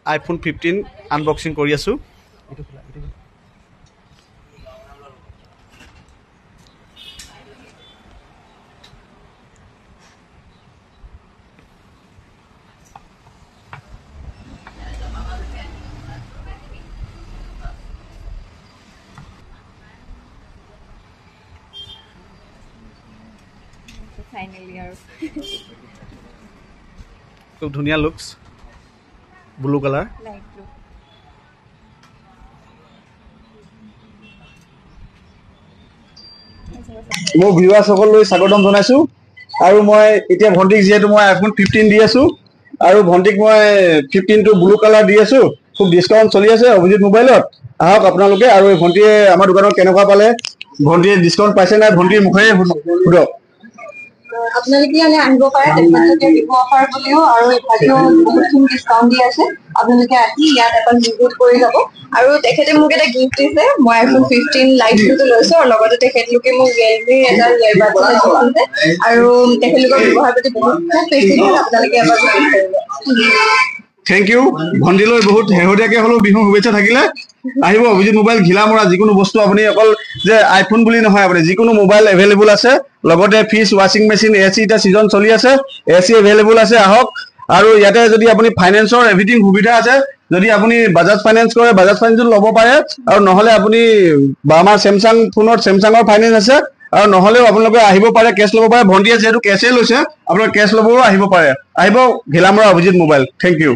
iPhone 15 unboxing কৰি আছো Finally, খুব ধুনিয়া looks blue colour light blue. মোৰ ভিউৱাৰ্ছ সকললৈ স্বাগতম জনাইছো আৰু মই এতিয়া ভন্টিক যেহেতু মই iPhone 15 দি আছো আৰু ভন্টিক মই 15 টো ব্লু কালাৰ দি আছো খুব ডিসকাউন্ট চলি আছে অভিজিত মোবাইলত আহক আপোনালোকে আৰু এই ভন্টিয়ে আমাৰ দোকানত কেনেকুৱা পালে ভন্টিয়ে ডিসকাউন্ট পাইছে না ভন্টিৰ মুখে সুধক আপোনালোকে মানে আনিব পাৰে তেখেতলোকে দিব অফাৰ বুলিও আৰু এফালেও বহুতখিনি ডিছকাউণ্ট দি আছে আপোনালোকে আহি ইয়াত এবাৰ ভিজিট কৰি যাব আৰু তেখেতে মোক এটা গিফ্ট দিছে মই iPhone 15 লাইট ব্লুটো লৈছো আৰু লগতে তেখেতলোকে মোক Realme এটা ইয়াৰবাড দিছে আৰু তেখেতলোকৰ ব্যৱহাৰ প্ৰতি বহুত বেছি ভাল আপোনালোকে এবাৰ ভিজিট কৰিব থ্যাংক ইউ ভন্টিলৈ বহুত হেহদিয়াকে হলো বিহু শুভেচ্ছা থাকিলে আহিব অভিজিত মোবাইল ঘিলামৰা যিকোনো বস্তু আপুনি অকল যে আইফোন বুলি নহয় আপুনি যিকোনো মোবাইল এভেইলেবল আছে লগতে ফ্ৰিজ ওয়াশিং মেচিন এসি এটা সিজন চলি আছে এসি এভেইলেবল আছে আহক আৰু ইয়াতে যদি আপুনি ফাইনান্সৰ এভৰিথিং সুবিধা আছে যদি আপুনি বাজাজ ফাইনান্স কৰে বাজাজ ফাইনান্সত ল'ব পাৰে আৰু নহলে আপুনি আমাৰ স্যামসাং ফোনত স্যামসাংৰ ফাইনান্স আছে আৰু নহলেও আপোনালোকে আহিব পাৰে কেছ ল'ব পাৰে ভন্টিয়ে যেহেতু কেছে লৈছে আপোনালোকে কেছ ল'বও আহিব পাৰে আহিব Ghilamara Abhijit mobile thank U